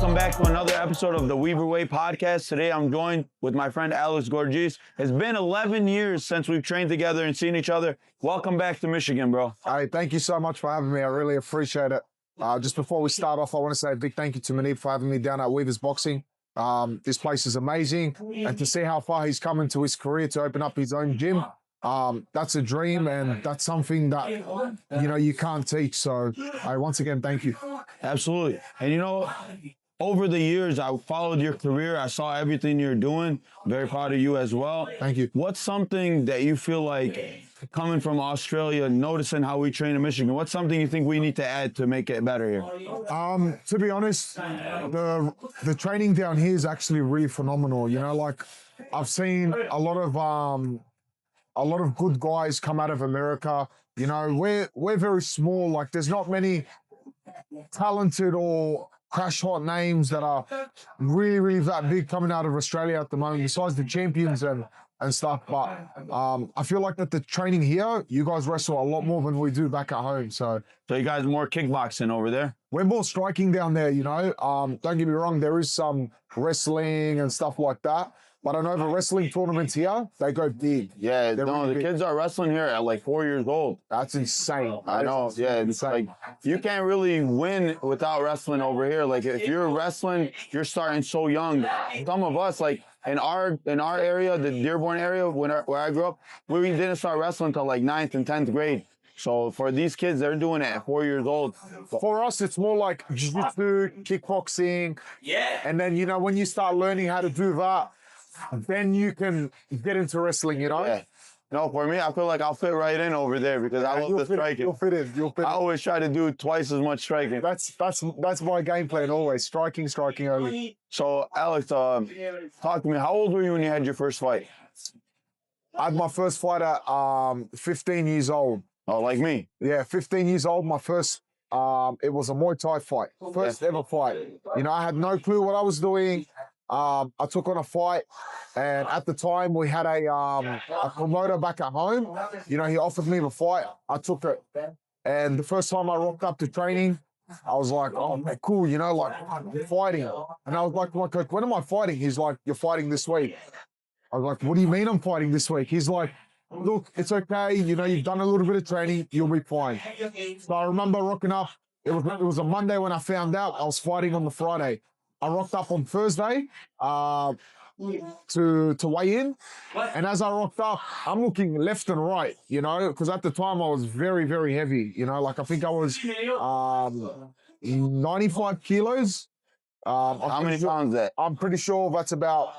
Welcome back to another episode of the Weaver Way podcast. Today I'm joined with my friend Alex Gorgees. It's been 11 years since we've trained together and seen each other. Welcome back to Michigan, bro. Hey, thank you so much for having me. I really appreciate it. Just before we start off, I want to say a big thank you to Manib for having me down at Weaver's Boxing. This place is amazing. And to see how far he's come into his career to open up his own gym, that's a dream, and that's something that, you can't teach. So once again, thank you. Absolutely. And over the years, I followed your career. I saw everything you're doing. Very proud of you as well. Thank you. What's something that you feel like, coming from Australia, noticing how we train in Michigan, what's something you think we need to add to make it better here? To be honest, the training down here is actually really phenomenal. I've seen a lot of good guys come out of America. We're very small. Like, there's not many talented or crash hot names that are really, really that big coming out of Australia at the moment, besides the champions and stuff. But I feel like that the training here, you guys wrestle a lot more than we do back at home. So you guys more kickboxing over there? We're more striking down there, Don't get me wrong, there is some wrestling and stuff like that. But I know the wrestling tournaments here, they go big. Yeah, the kids are wrestling here at like 4 years old. That's insane. I know. Yeah, it's like you can't really win without wrestling over here. Like, if you're wrestling, you're starting so young. Some of us, like in our area, the Dearborn area, where I grew up, we didn't start wrestling until like 9th and 10th grade. So for these kids, they're doing it at 4 years old. For us, it's more like jiu-jitsu, kickboxing. Yeah. And then, when you start learning how to do that, then you can get into wrestling, Yeah. No, for me, I feel like I'll fit right in over there because I love the striking. You'll fit in. I always try to do twice as much striking. That's my game plan always. Striking only. So, Alex, talk to me. How old were you when you had your first fight? I had my first fight at 15 years old. Oh, like me? Yeah, 15 years old. My first, it was a Muay Thai fight. First ever fight. I had no clue what I was doing. I took on a fight, and at the time we had a promoter back at home. He offered me the fight. I took it, and the first time I rocked up to training, I was like, "Oh, man, cool," fighting. And I was like to my coach, "When am I fighting?" He's like, "You're fighting this week." I was like, "What do you mean I'm fighting this week?" He's like, "Look, it's okay. You've done a little bit of training. You'll be fine." So I remember rocking up. It was a Monday when I found out I was fighting on the Friday. I rocked up on Thursday to weigh in. And as I rocked up, I'm looking left and right, because at the time I was very, very heavy. I think I was 95 kilos. How many pounds that? I'm pretty sure that's about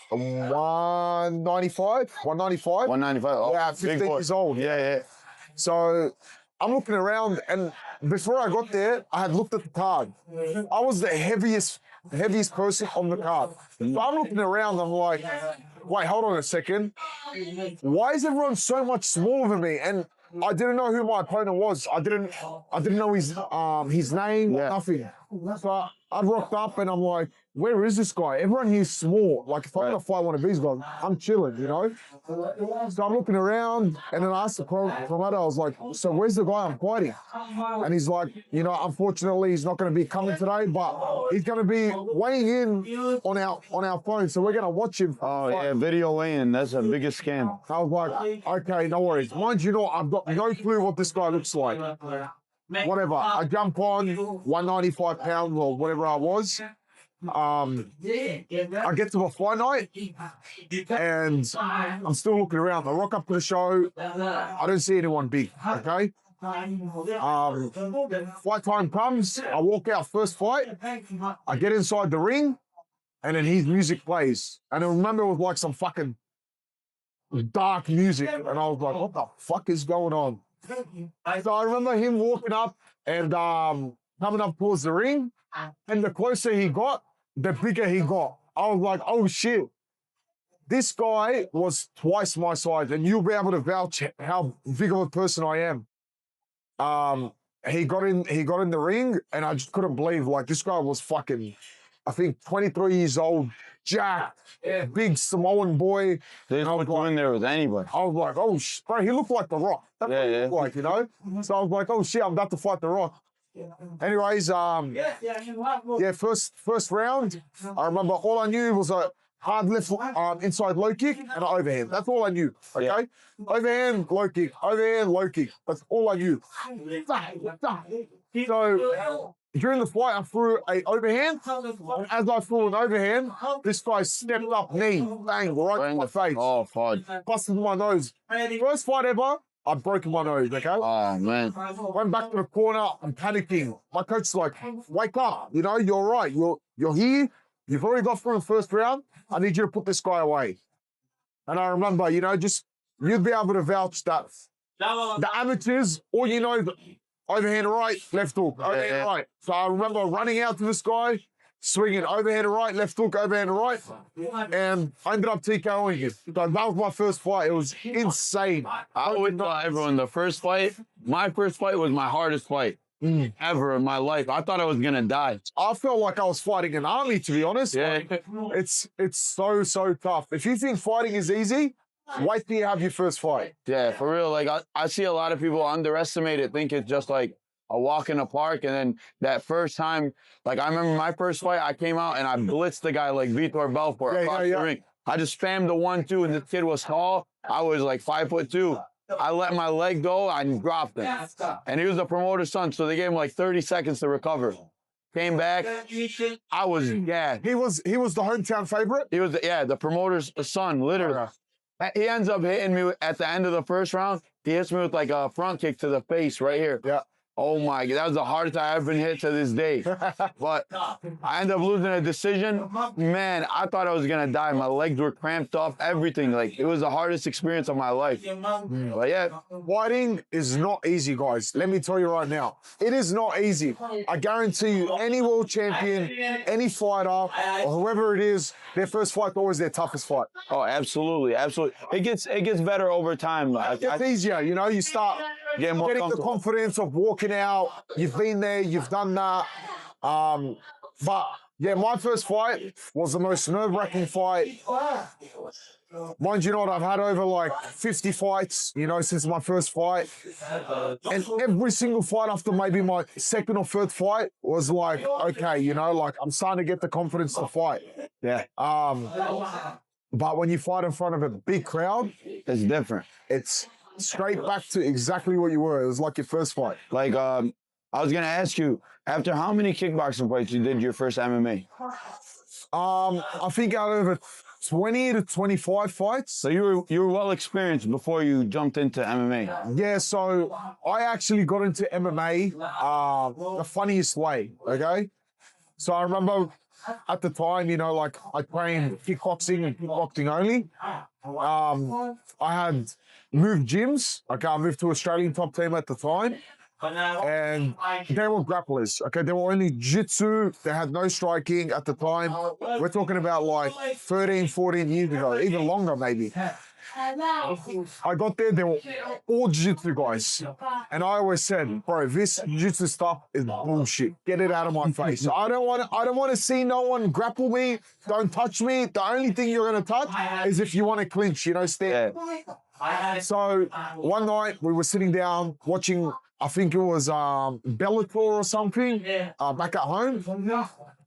195. 195. Oh, yeah, 15 years old. Yeah. So I'm looking around, and before I got there, I had looked at the card. I was the heaviest person on the card. So I'm looking around, I'm like, wait, hold on a second. Why is everyone so much smaller than me? And I didn't know who my opponent was. I didn't know his name, nothing. So I rocked up and I'm like, where is this guy? Everyone here's small. Like, if I'm gonna fight one of these guys, I'm chilling, So I'm looking around, and then I asked the promoter, I was like, so where's the guy I'm fighting? And he's like, unfortunately, he's not gonna be coming today, but he's gonna be weighing in on our phone, so we're gonna watch him. Oh, fight. Yeah, video weighing, that's the biggest scam. I was like, okay, no worries. Mind you, I've got no clue what this guy looks like. Whatever. I jump on 195 pounds or whatever I was. I get to a fight night, and I'm still looking around. I rock up to the show. I don't see anyone big. Okay. Fight time comes. I walk out first fight. I get inside the ring, and then his music plays. And I remember it was like some fucking dark music, and I was like, "What the fuck is going on?" So I remember him walking up and coming up towards the ring, and the closer he got, the bigger he got. I was like, oh shit. This guy was twice my size, and you'll be able to vouch how big of a person I am. He got in the ring, and I just couldn't believe, like, this guy was fucking, I think 23 years old, jacked, big Samoan boy. They just put you in there with anybody. I was like, oh, bro, he looked like The Rock. That's what he looked like, So I was like, oh shit, I'm about to fight The Rock. Anyways, yeah, first round, I remember all I knew was a hard left inside low kick and an overhand. That's all I knew. Okay, Yeah. overhand, low kick, overhand, low kick. That's all I knew. So during the fight, I threw a overhand. And as I threw an overhand, this guy stepped up, knee, bang, right in my face, Oh, fudge. busted my nose. First fight ever, I've broken my nose. Okay. Oh, man. Went back to the corner. I'm panicking. My coach's like, "Wake up! You know, you're all right. You're here. You've already got through the first round. I need you to put this guy away." And I remember, you know, just you'd be able to vouch that the amateurs, all you know, overhand right, left hook, overhand right. So I remember running out to this guy, swinging overhand right, left hook, overhand right, and I ended up TKOing him. So that was my first fight. It was insane. I always tell everyone my first fight was my hardest fight ever in my life. I thought I was gonna die. I felt like I was fighting an army, to be honest. Yeah. It's so tough. If you think fighting is easy, wait till you have your first fight. Yeah, for real. Like I see a lot of people underestimate it, think it's just like a walk in the park, and then that first time, like I remember my first fight, I came out and I blitzed the guy like Vitor Belfort across the ring. I just spammed the 1-2, and this kid was tall. I was like 5'2". I let my leg go and dropped him. And he was the promoter's son, so they gave him like 30 seconds to recover. Came back. I was gassed. He was the hometown favorite? He was the promoter's son, literally. He ends up hitting me at the end of the first round. He hits me with like a front kick to the face right here. Yeah. Oh my God, that was the hardest I've ever been hit to this day. But I ended up losing a decision. Man, I thought I was gonna die. My legs were cramped off, everything. Like, it was the hardest experience of my life. But yeah. Fighting is not easy, guys. Let me tell you right now. It is not easy. I guarantee you, any world champion, any fighter, or whoever it is, their first fight is always their toughest fight. Oh, absolutely, absolutely. It gets better over time. It's easier, you know, you start getting the confidence of walking out. You've been there, you've done that. But yeah, my first fight was the most nerve-wracking fight. Mind you not, I've had over like 50 fights, you know, since my first fight. And every single fight after maybe my second or third fight was like, okay, you know, like I'm starting to get the confidence to fight. Yeah. But when you fight in front of a big crowd, It's different. it's straight back to exactly what you were. It was like your first fight. Like, I was gonna ask you, after how many kickboxing fights you did your first MMA? I think out of 20 to 25 fights. So you were well experienced before you jumped into MMA. Yeah, so I actually got into MMA the funniest way, okay? So I remember at the time, you know, like I trained kickboxing and kickboxing only. I had moved gyms. Okay, I moved to Australian top team at the time. And they were grapplers. Okay, they were only jiu-jitsu. They had no striking at the time. We're talking about like 13, 14 years ago, even longer maybe. I got there, they were all jiu-jitsu guys. And I always said, bro, this jiu-jitsu stuff is bullshit. Get it out of my face. I don't want to see no one grapple me. Don't touch me. The only thing you're gonna touch is if you want to clinch, you know, stand. Yeah. So one night we were sitting down watching, I think it was Bellator or something, back at home.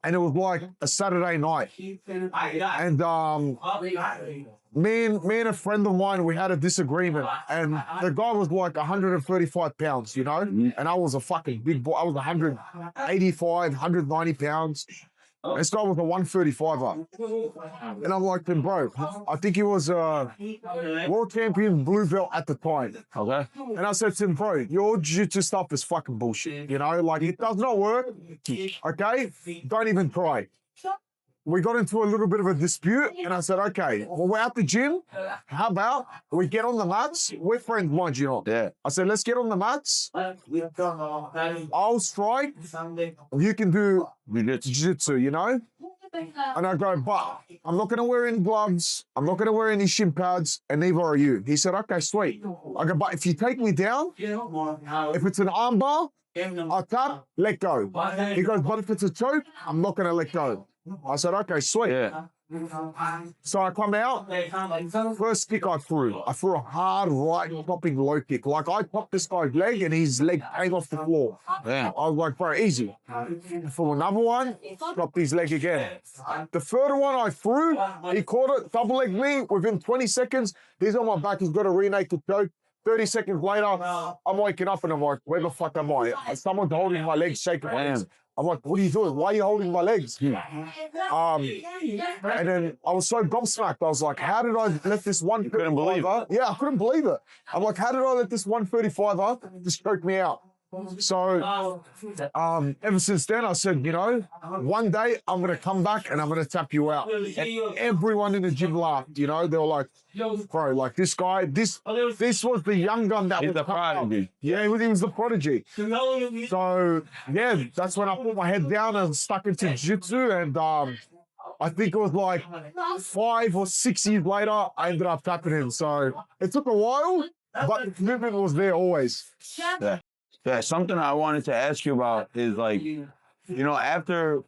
And it was like a Saturday night. And me and a friend of mine, we had a disagreement. And the guy was like 135 pounds, you know? And I was a fucking big boy. I was 185, 190 pounds. This guy was a 135er. And I'm like, bro, I think he was a world champion blue belt at the time. Okay. And I said to him, bro, your jiu-jitsu stuff is fucking bullshit. You know, like it does not work. Okay? Don't even try. We got into a little bit of a dispute, and I said, okay, well, we're at the gym. How about we get on the mats? We're friends, mind you not. Yeah. I said, let's get on the mats. I'll strike. You can do jiu-jitsu, you know? And I go, but I'm not going to wear any gloves. I'm not going to wear any shin pads, and neither are you. He said, okay, sweet. I go, but if you take me down, if it's an arm bar, I'll tap, let go. He goes, but if it's a choke, I'm not going to let go. I said, okay, sweet. Yeah. So I come out, first kick I threw a hard right popping low kick. Like I popped this guy's leg and his leg came off the floor. Damn. I was like, bro, easy. For another one, dropped his leg again. The third one I threw, he caught it, double legged me within 20 seconds. He's on my back, he's got a rear naked choke. 30 seconds later, I'm waking up and I'm like, where the fuck am I? Someone's holding my legs, shaking my legs. I'm like, what are you doing? Why are you holding my legs? And then I was so gobsmacked. I was like, how did I let this 135er? Couldn't believe it. Yeah, I couldn't believe it. I'm like, how did I let this 135er just choke me out? So ever since then, I said, you know, one day I'm going to come back and I'm going to tap you out. And everyone in the gym laughed, you know. They were like, bro, like this guy, this was the young gun that was the prodigy. Yeah, he was the prodigy. So, yeah, that's when I put my head down and stuck into jiu-jitsu. And I think it was like 5 or 6 years later, I ended up tapping him. So it took a while, but the commitment was there always. Yeah, something I wanted to ask you about is like, you know, after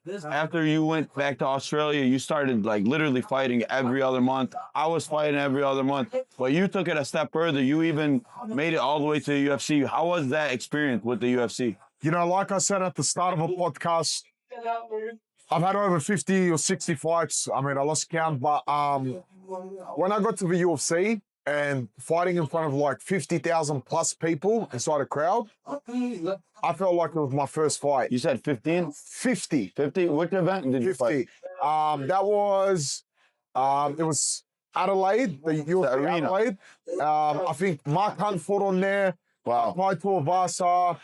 you went back to Australia, you started like literally fighting every other month. I was fighting every other month, but you took it a step further. You even made it all the way to the UFC. How was that experience with the UFC? You know, like I said at the start of a podcast, I've had over 50 or 60 fights. I mean, I lost count, but when I got to the UFC, and fighting in front of like 50,000 plus people inside a crowd, I felt like it was my first fight. You said 15? 50. 50? Which event did you fight? That was, it was Adelaide, the UFC arena. Adelaide. I think Mark Hunt fought on there. Wow. Maitor Vasa,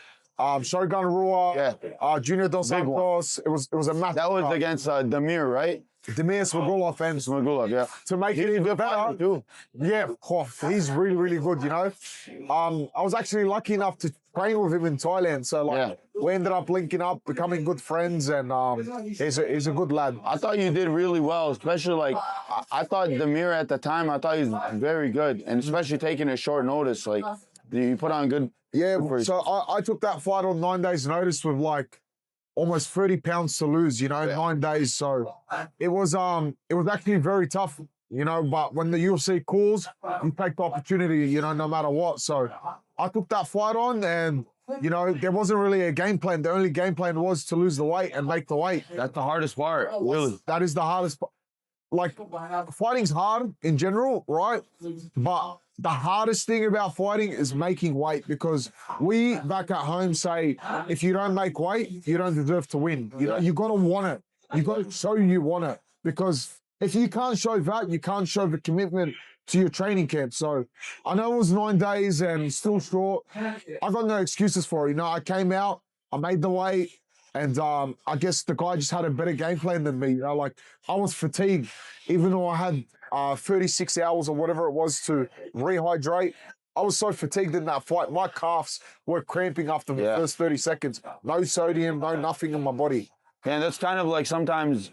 Shogun Rua, Junior Dos Santos. It was a massive That was fight. against Damir, right? Demir Smagulov and Smagulov, yeah. To make it even better, too. Yeah, he's really, really good, you know. I was actually lucky enough to train with him in Thailand, so like we ended up linking up, becoming good friends, and he's a good lad. I thought you did really well, especially like I thought Damir at the time. I thought he was very good, and especially taking a short notice, like you put on good. Yeah, so I took that fight on 9 days' notice with like almost 30 pounds to lose, you know, 9 days. So it was actually very tough, you know, but when the UFC calls, you take the opportunity, you know, no matter what. So I took that fight on and, you know, there wasn't really a game plan. The only game plan was to lose the weight and make the weight. That's the hardest part, really. That is the hardest part. Like, fighting's hard in general, right? But the hardest thing about fighting is making weight, because we back at home say, if you don't make weight, you don't deserve to win. You know, you got to want it. You got to show you want it, because if you can't show that, you can't show the commitment to your training camp. So I know it was 9 days and still short. I got no excuses for it. You know, I came out, I made the weight. And I guess the guy just had a better game plan than me. You know, like I was fatigued, even though I had 36 hours or whatever it was to rehydrate. I was so fatigued in that fight. My calves were cramping after the first 30 seconds. No sodium, no nothing in my body. And that's kind of like sometimes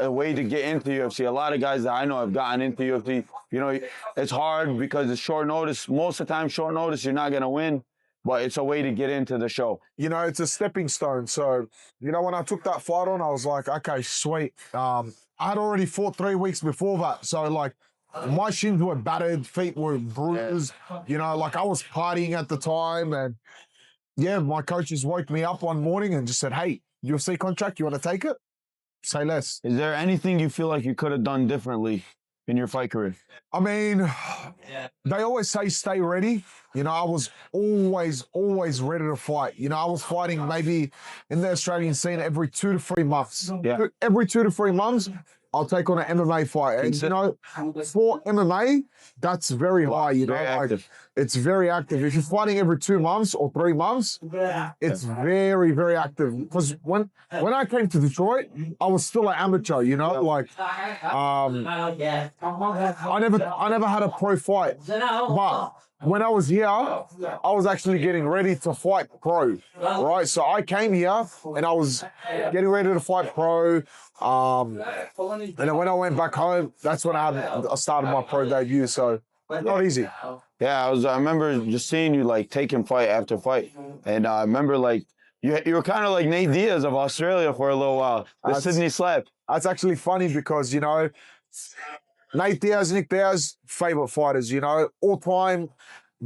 a way to get into UFC. A lot of guys that I know have gotten into UFC. You know, it's hard because it's short notice. Most of the time, short notice, you're not going to win. But it's a way to get into the show. You know, it's a stepping stone. So, you know, when I took that fight on, I was like, okay, sweet. I had already fought 3 weeks before that. So, like, my shins were battered, feet were bruised. You know, like I was partying at the time. And, yeah, my coaches woke me up one morning and just said, hey, UFC contract, you want to take it? Say less. Is there anything you feel like you could have done differently in your fight career? I mean, they always say stay ready. You know, I was always ready to fight. You know, I was fighting maybe in the Australian scene every 2 to 3 months. Yeah. Every 2 to 3 months, I'll take on an MMA fight. And, you know, for MMA, that's very high, you know. Like, it's very active. If you're fighting every 2 months or 3 months, it's very, very active. Because when I came to Detroit, I was still an amateur, you know. Like, I never had a pro fight. But when I was here, I was actually getting ready to fight pro, right? So I came here and I was getting ready to fight pro. And then when I went back home, that's when I started my pro debut. So not easy. Yeah, I remember just seeing you like taking fight after fight, and I remember like you were kind of like Nate Diaz of Australia for a little while. The Sydney Slap. That's actually funny because, you know, Nate Diaz, Nick Diaz, favorite fighters, you know, all time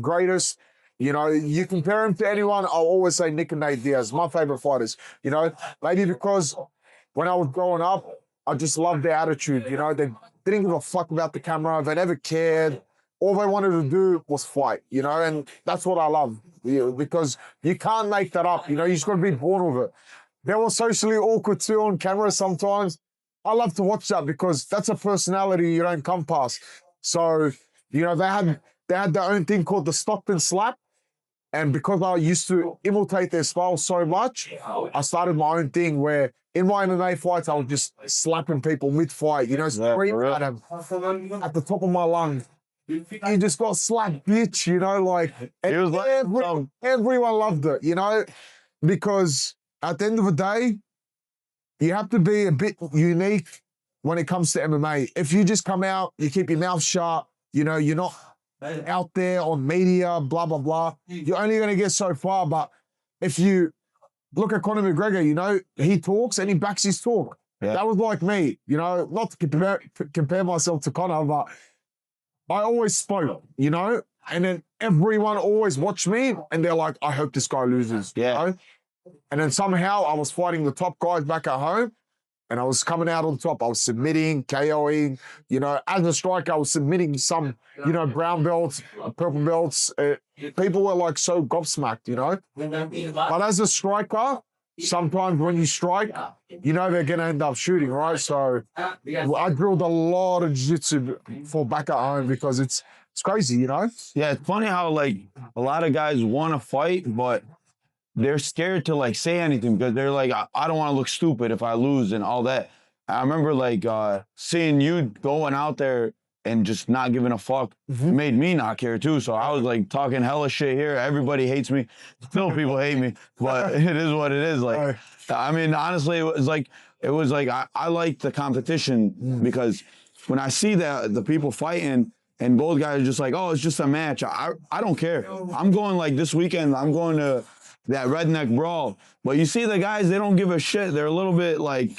greatest. You know, you compare him to anyone, I'll always say Nick and Nate Diaz, my favorite fighters. You know, maybe because when I was growing up, I just loved their attitude. You know, they didn't give a fuck about the camera. They never cared. All they wanted to do was fight, you know, and that's what I love. Because you can't make that up. You know, you just got to be born with it. They were socially awkward too on camera sometimes. I love to watch that because that's a personality you don't come past. So, you know, they had their own thing called the Stockton slap. And because I used to imitate their style so much, I started my own thing where in my MMA fights, I was just slapping people mid-fight, you know, screaming at them at the top of my lungs. You just got slapped, bitch, you know, like, and It was like everyone loved it, you know, because at the end of the day, you have to be a bit unique when it comes to MMA. If you just come out, you keep your mouth shut, you know, you're not out there on media, blah, blah, blah, you're only going to get so far. But if you look at Conor McGregor, you know, he talks and he backs his talk. Yeah. That was like me, you know, not to compare myself to Conor, but I always spoke, you know, and then everyone always watched me and they're like, I hope this guy loses. Yeah. You know? And then somehow I was fighting the top guys back at home and I was coming out on top. I was submitting, KOing, you know, as a striker, I was submitting some, you know, brown belts, purple belts. People were like so gobsmacked, you know. But as a striker, sometimes when you strike, you know they're going to end up shooting, right? So I drilled a lot of jiu-jitsu for back at home because it's crazy, you know? Yeah, it's funny how, like, a lot of guys want to fight, but they're scared to, like, say anything because they're like, I don't want to look stupid if I lose and all that. I remember, like, seeing you going out there and just not giving a fuck made me not care, too. So I was, like, talking hella shit here. Everybody hates me. Still people hate me, but it is what it is. Like, I mean, honestly, it was like I like the competition because when I see that the people fighting and both guys are just like, oh, it's just a match. I don't care. I'm going, like, this weekend, I'm going to that redneck brawl. But you see the guys, they don't give a shit. They're a little bit like,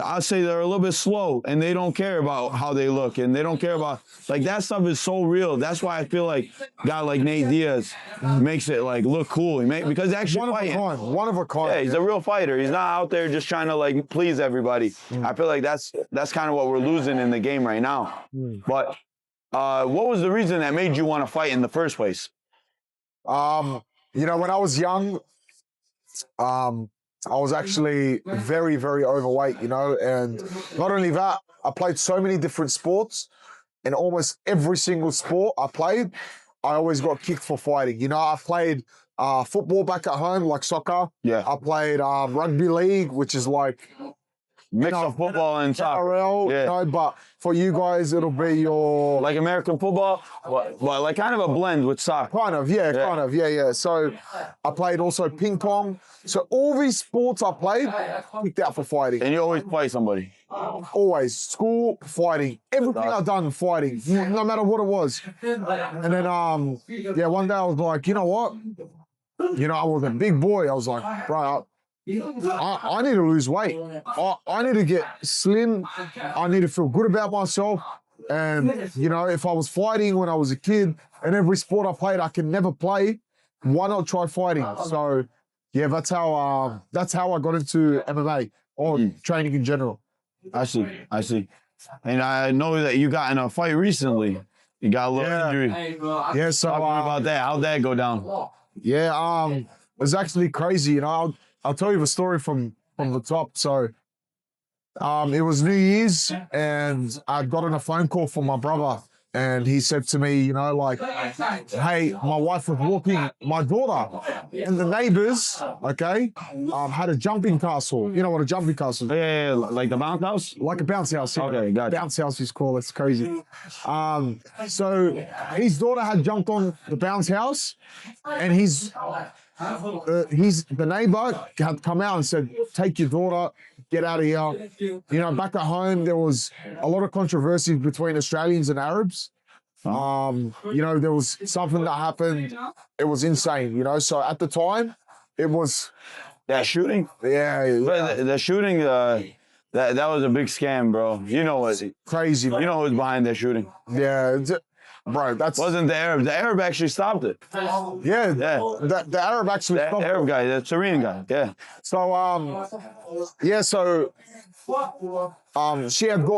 I'd say they're a little bit slow and they don't care about how they look and they don't care about, like, that stuff is so real. That's why I feel like a guy like Nate Diaz makes it, like, look cool. Because actually One of a kind. Yeah, he's a real fighter. He's not out there just trying to, like, please everybody. I feel like that's kind of what we're losing in the game right now. But what was the reason that made you want to fight in the first place? You know, when I was young, I was actually very, very overweight, you know, and not only that, I played so many different sports, and almost every single sport I played, I always got kicked for fighting. You know, I played football back at home, like soccer. Yeah. I played rugby league, which is like Mix of football and soccer. RL, Yeah. you know, but for you guys, it'll be your... Like American football, well, like kind of a blend with soccer. Kind of, yeah. So I played also ping pong. So all these sports I played, picked out for fighting. And you always play somebody. Always. School, fighting. Everything I've done, fighting. No matter what it was. And then, one day I was like, you know what? You know, I was a big boy. I was like, bro, I need to lose weight. I need to get slim. I need to feel good about myself. And, you know, if I was fighting when I was a kid and every sport I played I can never play, why not try fighting? So, yeah, that's how I got into MMA or training in general. I see. And I know that you got in a fight recently. You got a little injury. Yeah, so... Talk about that. How'd that go down? Yeah, it was actually crazy. You know, I'll tell you the story from the top. So, it was New Year's, and I got on a phone call from my brother, and he said to me, you know, like, hey, my wife was walking my daughter, and the neighbors, okay, had a jumping castle. You know what a jumping castle is? Yeah, like the bounce house? Like a bounce house. Yeah. Okay, got it. Bounce house is called. It's crazy. So his daughter had jumped on the bounce house, and the neighbor had come out and said, take your daughter, get out of here. You know, back at home, there was a lot of controversy between Australians and Arabs. You know, there was something that happened. It was insane, you know. So at the time, it was... That shooting? Yeah. The shooting, That was a big scam, bro. You know what? Crazy, man. You know who's behind that shooting? Yeah, bro, that's... Wasn't the Arab. The Arab actually stopped it. Yeah, Yeah. the Arab actually The stopped Arab it. guy, the Syrian guy. Yeah. So, yeah, so,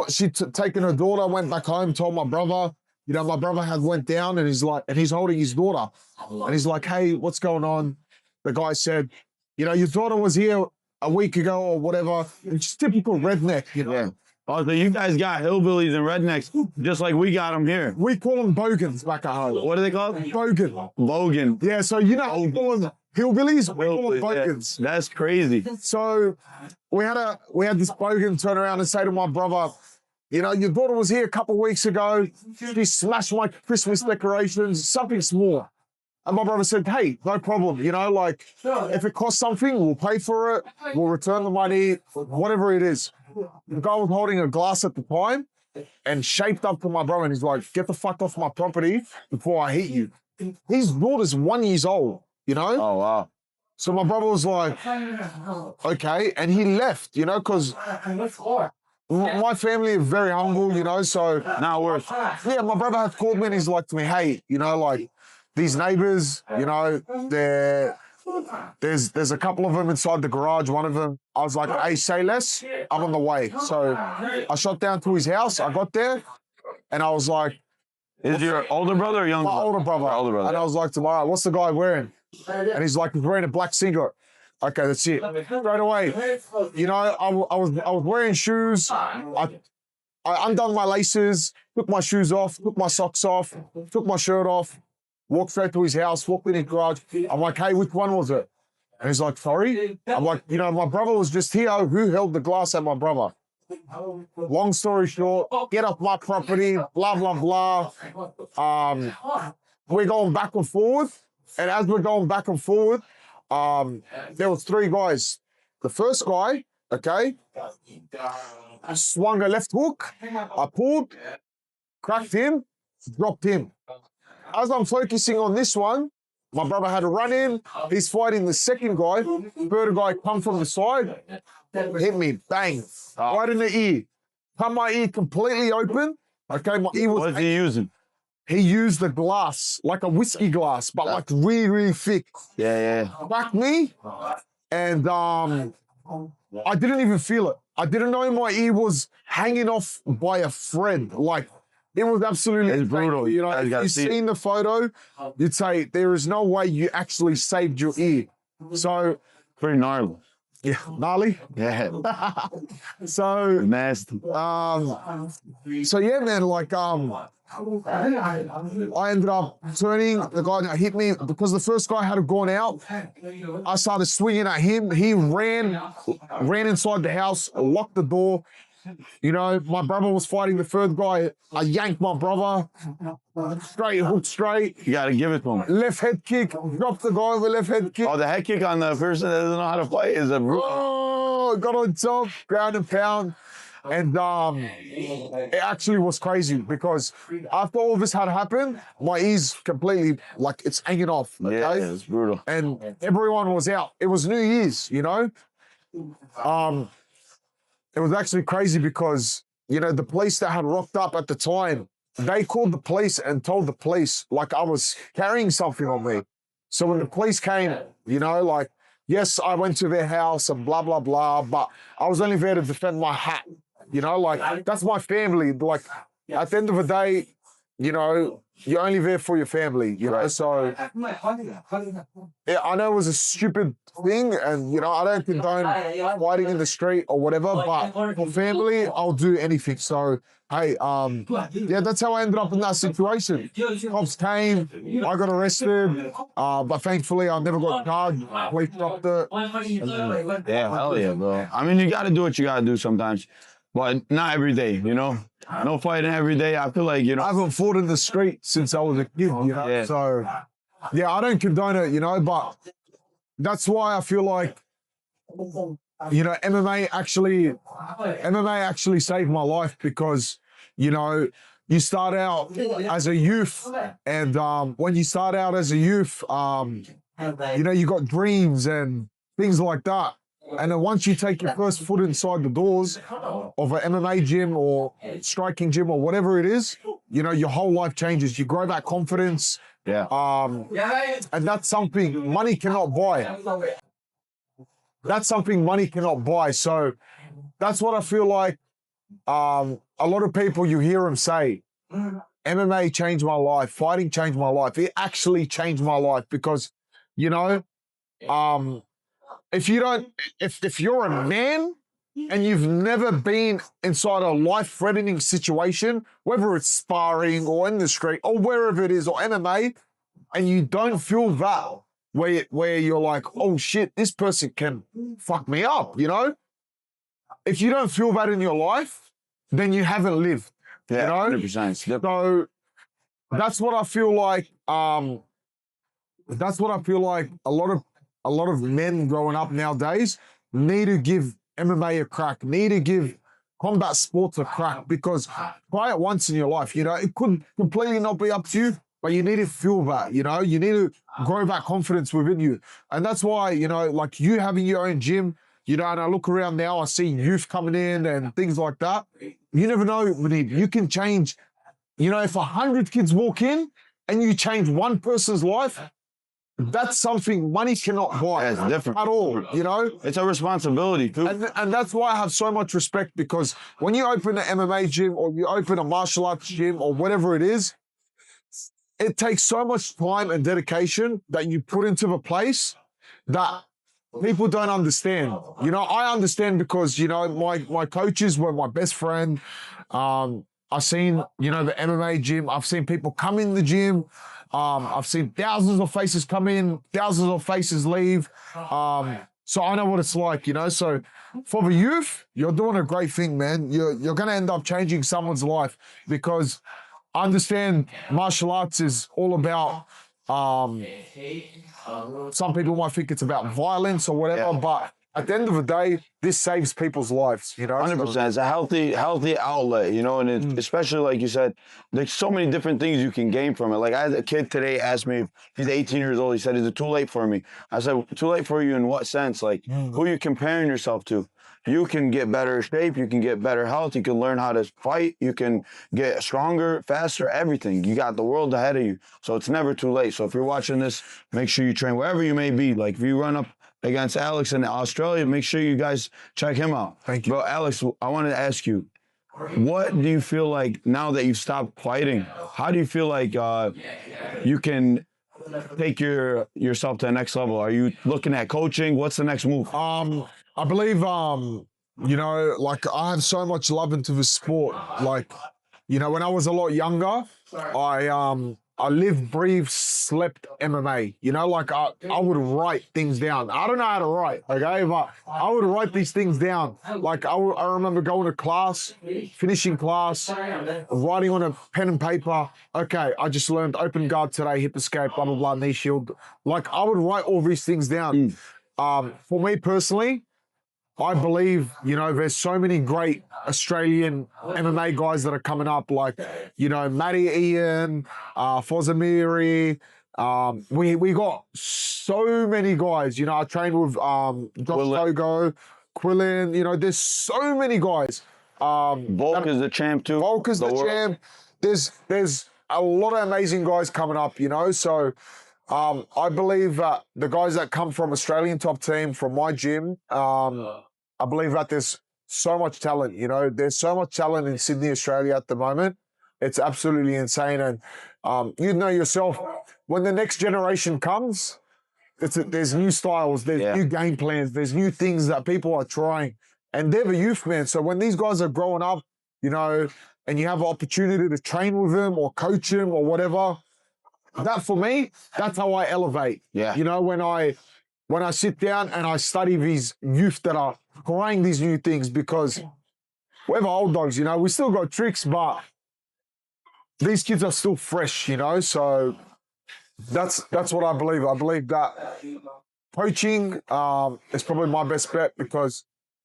she'd taken her daughter, went back home, told my brother, you know, my brother had went down and he's holding his daughter. And he's like, hey, what's going on? The guy said, you know, your daughter was here a week ago or whatever. It's typical redneck, you know. Yeah. Oh, so you guys got hillbillies and rednecks just like we got them here. We call them bogans back at home. What are they called? Bogan. Logan. Yeah, so you know how you call them hillbillies? We call them Yeah, bogans. that's crazy. So we had this bogan turn around and say to my brother, you know, your daughter was here a couple of weeks ago. She smashed my Christmas decorations, something small. And my brother said, hey, no problem. You know, like, if it costs something, we'll pay for it. We'll return the money, whatever it is. The guy was holding a glass at the time and shaped up to my brother. And he's like, get the fuck off my property before I hit you. His daughter's 1 year old, you know? Oh, wow. So my brother was like, okay. And he left, you know, because my family are very humble, you know, so... Not worth. Yeah, my brother had called me and he's like to me, hey, you know, like, these neighbors, you know, there's a couple of them inside the garage. One of them, I was like, hey, say less, I'm on the way. So I shot down to his house. I got there and I was like... Is your older brother or younger My brother? older brother. Your older brother. And I was like, tomorrow, what's the guy wearing? And he's like, he's wearing a black singlet. Okay, that's it. Straight away, you know, I was wearing shoes. I undone my laces, took my shoes off, took my socks off, took my shirt off, walked straight to his house, walked in his garage. I'm like, hey, which one was it? And he's like, sorry? I'm like, you know, my brother was just here. Who held the glass at my brother? Long story short, get off my property, blah, blah, blah. We're going back and forth. And as we're going back and forth, there was three guys. The first guy, okay, swung a left hook. I pulled, cracked him, dropped him. As I'm focusing on this one, my brother had a run in. He's fighting the second guy. Third guy come from the side, hit me, bang, right in the ear. Cut my ear completely open. Okay, my ear was... What's he using? He used the glass, like a whiskey glass, but like really, really thick. Yeah. Cracked me, and I didn't even feel it. I didn't know my ear was hanging off by a thread. Like, it was absolutely... It's brutal. You know, if you've seen the photo, you'd say, there is no way you actually saved your ear. So... Pretty gnarly. Yeah, gnarly. Yeah. So... Nasty. So yeah, man, like, I ended up turning, the guy that hit me, because the first guy had gone out, I started swinging at him. He ran inside the house, locked the door. You know, my brother was fighting the third guy. I yanked my brother, straight, hook straight. You got to give it to him. Left head kick, dropped the guy with left head kick. Oh, the head kick on the person that doesn't know how to fight is a brutal. Oh, got on top, ground and pound. And it actually was crazy because after all this had happened, my ears completely, like, it's hanging off. Okay? Yeah, it's brutal. And everyone was out. It was New Year's, you know? It was actually crazy because, you know, the police that had rocked up at the time, they called the police and told the police, like, I was carrying something on me. So when the police came, you know, like, yes, I went to their house and blah, blah, blah, but I was only there to defend my hat. You know, like, that's my family. Like, at the end of the day, you know, you're only there for your family, you know? So, yeah, I know it was a stupid thing, and, you know, I don't condone fighting in the street or whatever, but for family, I'll do anything. So, hey, yeah, that's how I ended up in that situation. Cops came, I got arrested, but thankfully I never got charged. Police dropped it. Yeah, hell yeah, bro. I mean, you got to do what you got to do sometimes. But not every day, you know? No fighting every day. I feel like, you know... I haven't fought in the street since I was a kid, you know? Yeah. So, yeah, I don't condone it, you know? But that's why I feel like, you know, MMA actually saved my life because, you know, you start out as a youth and when you start out as a youth, you know, you got dreams and things like that. And then once you take your first foot inside the doors of an MMA gym or striking gym or whatever it is, you know, your whole life changes. You grow that confidence. Yeah. And that's something money cannot buy. That's something money cannot buy. So that's what I feel like. A lot of people, you hear them say, MMA changed my life, fighting changed my life. It actually changed my life because, you know, if you're a man and you've never been inside a life-threatening situation, whether it's sparring or in the street or wherever it is, or MMA, and you don't feel that, where you're like, oh shit, this person can fuck me up, you know? If you don't feel that in your life, then you haven't lived. Yeah, you know? 100%. Yep. So that's what I feel like. That's what I feel like. A lot of men growing up nowadays need to give MMA a crack. Need to give combat sports a crack, because try it once in your life. You know, it could completely not be up to you, but you need to feel that. You know, you need to grow that confidence within you, and that's why, you know, like you having your own gym. You know, and I look around now, I see youth coming in and things like that. You never know, Manib, you can change. You know, if 100 kids walk in and you change one person's life, that's something money cannot buy. Yeah, it's different At all, you know? It's a responsibility too. And that's why I have so much respect, because when you open an MMA gym or you open a martial arts gym or whatever it is, it takes so much time and dedication that you put into the place that people don't understand. You know, I understand because, you know, my coaches were my best friend. I've seen, you know, the MMA gym. I've seen people come in the gym. I've seen thousands of faces come in, thousands of faces leave. So I know what it's like, you know. So for the youth, you're doing a great thing, man. You're going to end up changing someone's life, because I understand martial arts is all about, some people might think it's about violence or whatever, but at the end of the day, this saves people's lives, you know? 100%. It's a healthy outlet, you know, and especially like you said, there's so many different things you can gain from it. Like I had a kid today ask me, he's 18 years old, he said, is it too late for me? I said, too late for you in what sense? Like, who are you comparing yourself to? You can get better shape, you can get better health, you can learn how to fight, you can get stronger, faster, everything. You got the world ahead of you. So it's never too late. So if you're watching this, make sure you train wherever you may be. Like if you run up against Alex in Australia, make sure you guys check him out. Thank you. Bro, Alex, I wanted to ask you, what do you feel like now that you've stopped fighting? How do you feel like you can take yourself to the next level? Are you looking at coaching? What's the next move? I believe, you know, like I have so much love into the sport. Like, you know, when I was a lot younger, I lived, breathed, slept MMA. You know, like I would write things down. I don't know how to write, okay? But I would write these things down. Like I remember going to class, finishing class, writing on a pen and paper. Okay, I just learned open guard today, hip escape, blah, blah, blah, knee shield. Like I would write all these things down. For me personally, I believe, you know, there's so many great Australian MMA guys that are coming up, like, you know, Matty Ian, Fozamiri. We got so many guys. You know, I trained with Josh Togo, Quillen. You know, there's so many guys. Volk is the champ too. Volk is the champ. There's a lot of amazing guys coming up, you know, so I believe that the guys that come from Australian top team, from my gym, I believe that there's so much talent, you know. There's so much talent in Sydney, Australia at the moment. It's absolutely insane. And you know yourself, when the next generation comes, there's new styles, there's new game plans, there's new things that people are trying. And they're the youth, man. So when these guys are growing up, you know, and you have an opportunity to train with them or coach them or whatever, that for me, that's how I elevate. Yeah. You know, when I sit down and I study these youth that are trying these new things, because we're the old dogs, you know, we still got tricks, but these kids are still fresh, you know. So that's what I believe. I believe that coaching is probably my best bet, because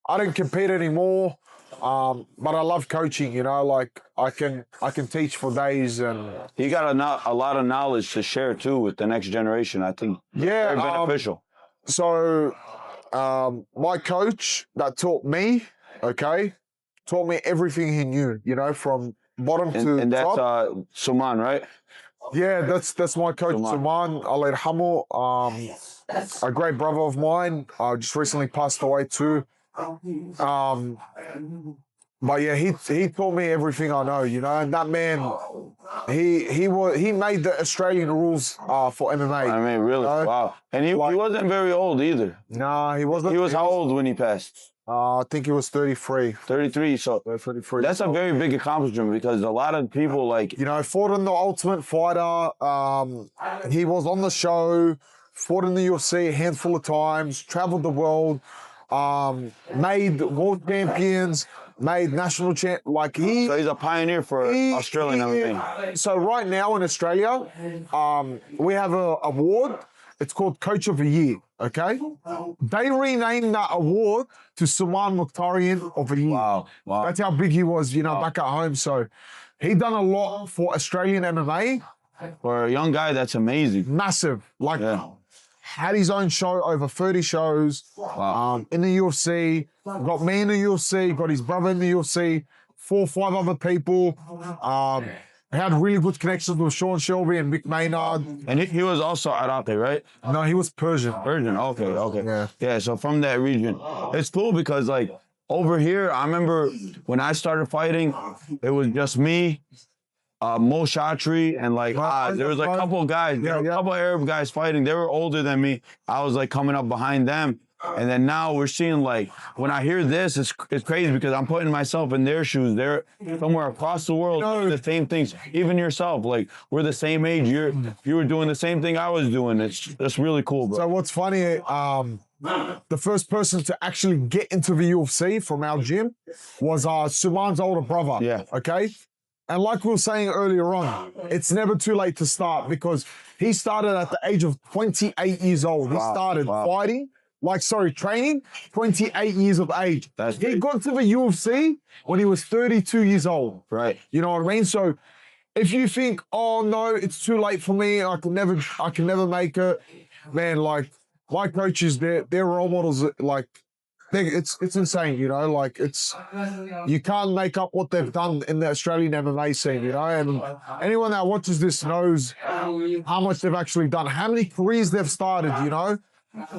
I don't compete anymore. But I love coaching, you know, like I can teach for days. And you got a lot of knowledge to share too with the next generation. I think very beneficial. So My coach that taught me, taught me everything he knew, you know, from bottom to And that's top. Suman, right? Yeah, that's my coach, Suman Al Hamu, a great brother of mine. Just recently passed away too. Um, but yeah, he taught me everything I know, you know. And that man, he made the Australian rules for MMA. I mean, really, wow. And he wasn't very old either. Nah, he wasn't. He was how old when he passed? I think he was 33. 33. So 33. that's a very big accomplishment because a lot of people like you know, fought in the Ultimate Fighter. He was on the show, fought in the UFC a handful of times, traveled the world, made world champions, made national champ. Like so he's a pioneer for Australian MMA. So right now in Australia, we have an award. It's called Coach of the Year. Okay, they renamed that award to Suman Mokhtarian of the Year. Wow. That's how big he was, you know, back at home. So he done a lot for Australian MMA. For a young guy, that's amazing. Massive. Like, had his own show, over 30 shows in the UFC. Got me in the UFC, got his brother in the UFC, 4 or 5 other people. Had really good connections with Sean Shelby and Mick Maynard. And he was also Arate, right? No, he was Persian. Persian, okay. Yeah, so from that region. It's cool because, like, over here, I remember when I started fighting, it was just me, Mo Shatri, and like there was a couple of guys, a couple of Arab guys fighting. They were older than me. I was like coming up behind them. And then now we're seeing, like, when I hear this, it's crazy because I'm putting myself in their shoes. They're somewhere across the world doing the same things. Even yourself, like, we're the same age. You were doing the same thing I was doing. It's really cool, bro. So what's funny, the first person to actually get into the UFC from our gym was Suman's older brother. Yeah. Okay? And like we were saying earlier on, it's never too late to start because he started at the age of 28 years old. He started fighting. Training, 28 years of age. He got to the UFC when he was 32 years old. Right. You know what I mean? So if you think, oh no, it's too late for me, I can never make it, man, like my coaches, their role models, like it's insane, you know, like you can't make up what they've done in the Australian MMA scene, you know, and anyone that watches this knows how much they've actually done, how many careers they've started, you know.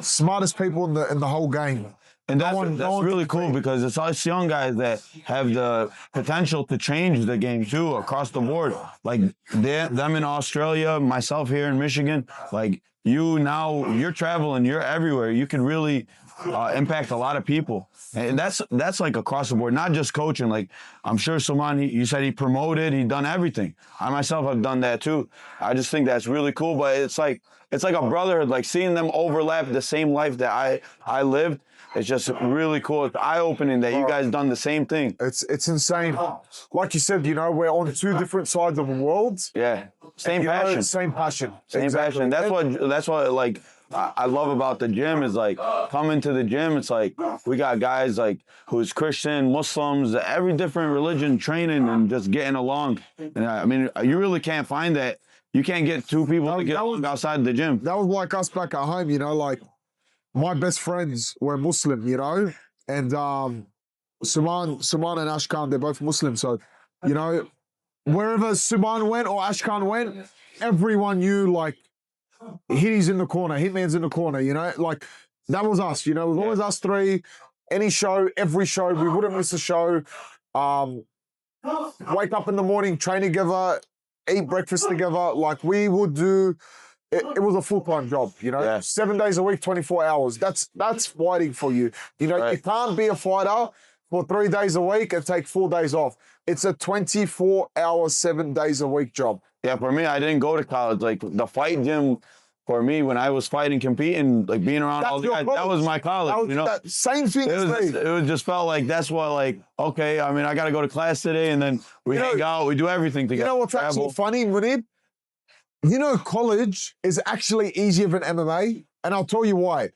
Smartest people in the whole game. And that's really cool because it's us young guys that have the potential to change the game too across the board. Like them in Australia, myself here in Michigan, like you're traveling, you're everywhere. You can really impact a lot of people. And that's like across the board, not just coaching. Like I'm sure Suman, you said he promoted, he done everything. I myself have done that too. I just think that's really cool, but it's like a brotherhood, like seeing them overlap the same life that I lived. It's just really cool. It's eye-opening that you guys done the same thing. It's insane. Like you said, you know, we're on 2 different sides of the world. Yeah, same passion. Same passion. Same passion. That's what like I love about the gym is like coming to the gym. It's like we got guys like who's Christian, Muslims, every different religion training and just getting along. And I mean, you really can't find that. You can't get 2 people to get outside the gym. That was like us back at home, you know, like my best friends were Muslim, you know, and Suman and Ashkan, they're both Muslim. So, you know, wherever Suman went or Ashkan went, everyone knew, like, Hitty's in the corner, Hitman's in the corner, you know, like that was us, you know, it was always us 3. Any show, every show, we wouldn't miss a show. Wake up in the morning, train together, eat breakfast together. Like we would do, it was a full-time job, you know, 7 days a week, 24 hours. That's fighting for you. You know, you can't be a fighter for 3 days a week and take 4 days off. It's a 24-hour, 7 days a week job. Yeah, for me, I didn't go to college. Like the fight gym, for me, when I was fighting, competing, like being around all the guys, that was my college, you know? Same thing as me. It just felt like that's what, like, okay, I mean, I got to go to class today, and then we hang out, we do everything together. You know what's actually funny, Munib? You know, college is actually easier than MMA, and I'll tell you why.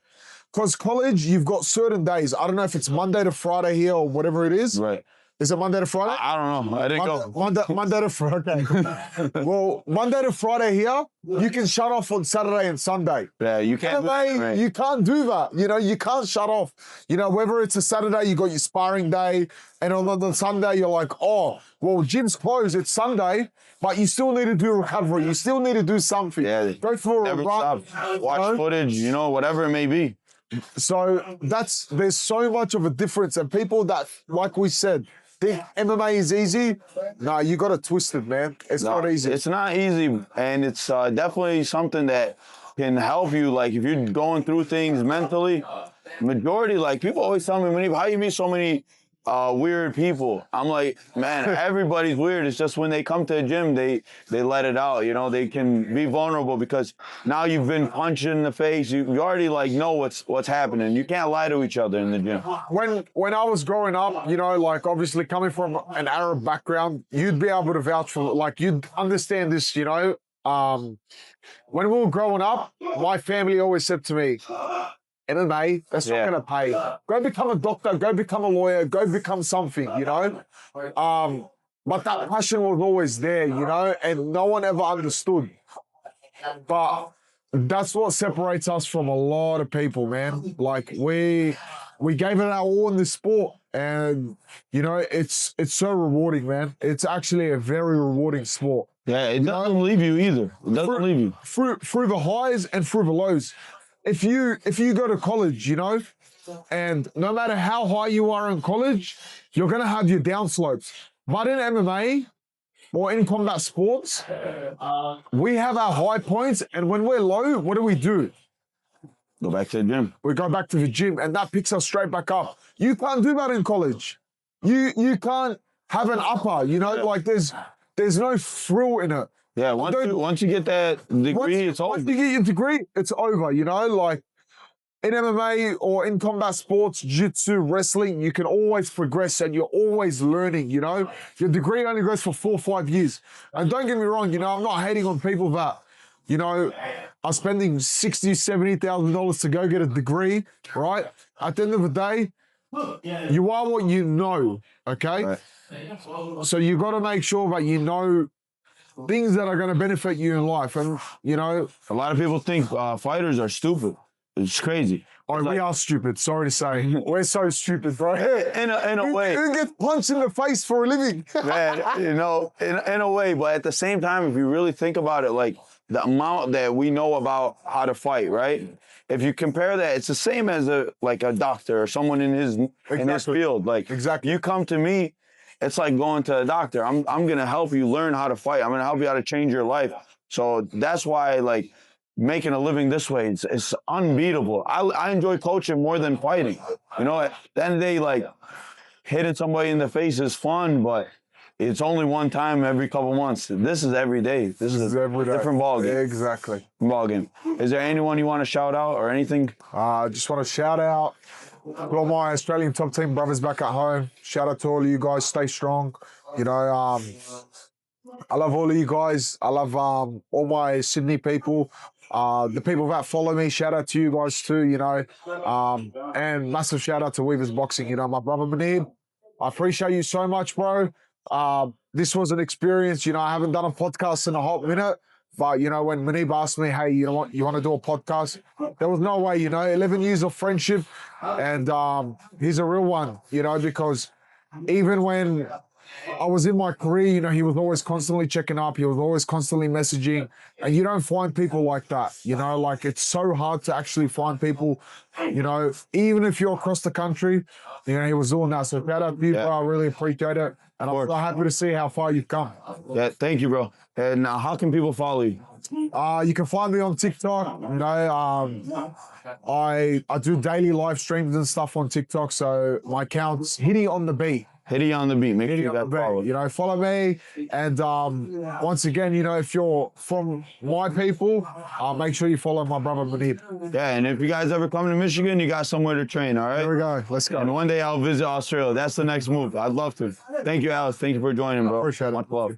Because college, you've got certain days. I don't know if it's Monday to Friday here or whatever it is. Right. Is it Monday to Friday? I don't know. I didn't go. Monday to Friday. Okay. Well, Monday to Friday here, you can shut off on Saturday and Sunday. Yeah, you can't. MMA, you can't do that. You know, you can't shut off. You know, whether it's a Saturday, you got your sparring day, and on the Sunday, you're like, oh, well, gym's closed. It's Sunday, but you still need to do recovery. You still need to do something. Yeah, go for a run. Watch footage, you know, whatever it may be. So there's so much of a difference, and people that, like we said, think MMA is easy. No, you got it twisted, man. It's not easy. It's not easy, and it's definitely something that can help you. Like if you're going through things mentally, majority, like people always tell me, how you meet so many weird people? I'm like, man, everybody's weird. It's just when they come to the gym, they let it out. You know, they can be vulnerable because now you've been punched in the face. You already like know what's happening. You can't lie to each other in the gym. When I was growing up, you know, like obviously coming from an Arab background, you'd be able to vouch for, like, you'd understand this, you know. When we were growing up, my family always said to me, MMA, that's not going to pay. Go become a doctor, go become a lawyer, go become something, you know? But that passion was always there, you know, and no one ever understood. But that's what separates us from a lot of people, man. Like, we gave it our all in this sport, and, you know, it's so rewarding, man. It's actually a very rewarding sport. Yeah, it doesn't leave you either. It doesn't leave you. Through the highs and through the lows. If you go to college, you know, and no matter how high you are in college, you're going to have your downslopes. But in MMA or in combat sports, we have our high points, and when we're low, what do? Go back to the gym. We go back to the gym, and that picks us straight back up. You can't do that in college. You can't have an upper, you know, like there's no thrill in it. Yeah, once you get that degree, it's over. Once you get your degree, it's over, you know? Like, in MMA or in combat sports, jiu-jitsu, wrestling, you can always progress and you're always learning, you know? Your degree only goes for 4 or 5 years. And don't get me wrong, you know, I'm not hating on people that, you know, are spending $60,000, $70,000 to go get a degree, right? At the end of the day, you are what you know, okay? Right. So you got to make sure that you know things that are going to benefit you in life. And, you know, a lot of people think fighters are stupid. It's crazy. Oh, we are stupid. Sorry to say. We're so stupid, bro. In a way. Who gets punched in the face for a living? Man, you know, in a way. But at the same time, if you really think about it, like the amount that we know about how to fight, right? If you compare that, it's the same as a doctor or someone in his field. Like, you come to me, it's like going to a doctor. I'm gonna help you learn how to fight. I'm gonna help you how to change your life. So that's why, like, making a living this way, it's unbeatable. I enjoy coaching more than fighting. You know, at the end of the day, like, hitting somebody in the face is fun, but it's only one time every couple months. This is every day. This is a different ball game. Exactly. Ball game. Is there anyone you want to shout out or anything? I just want to shout out to all my Australian top team brothers back at home. Shout out to all of you guys. Stay strong. You know, I love all of you guys. I love all my Sydney people. The people that follow me, shout out to you guys too, you know. And massive shout out to Weavers Boxing, you know, my brother Manib. I appreciate you so much, bro. This was an experience, you know. I haven't done a podcast in a hot minute, but, you know, when Manib asked me, hey, you know what, you want to do a podcast? There was no way, you know, 11 years of friendship, and he's a real one, you know, because even when I was in my career, you know, he was always constantly checking up. He was always constantly messaging. And you don't find people like that, you know, like, it's so hard to actually find people, you know, even if you're across the country, you know, he was doing that. So shout out to you, bro. I really appreciate it. And I'm so happy to see how far you've come. Yeah, thank you, bro. And how can people follow you? You can find me on TikTok. You know, I do daily live streams and stuff on TikTok. So my account's Hitty on the Beat. Hitty on the Beat. Make sure you guys follow. You know, follow me. And once again, you know, if you're from my people, make sure you follow my brother Manib. Yeah, and if you guys ever come to Michigan, you got somewhere to train, all right? There we go. Let's go. And one day I'll visit Australia. That's the next move. I'd love to. Thank you, Alice. Thank you for joining, bro. Appreciate it. Much love.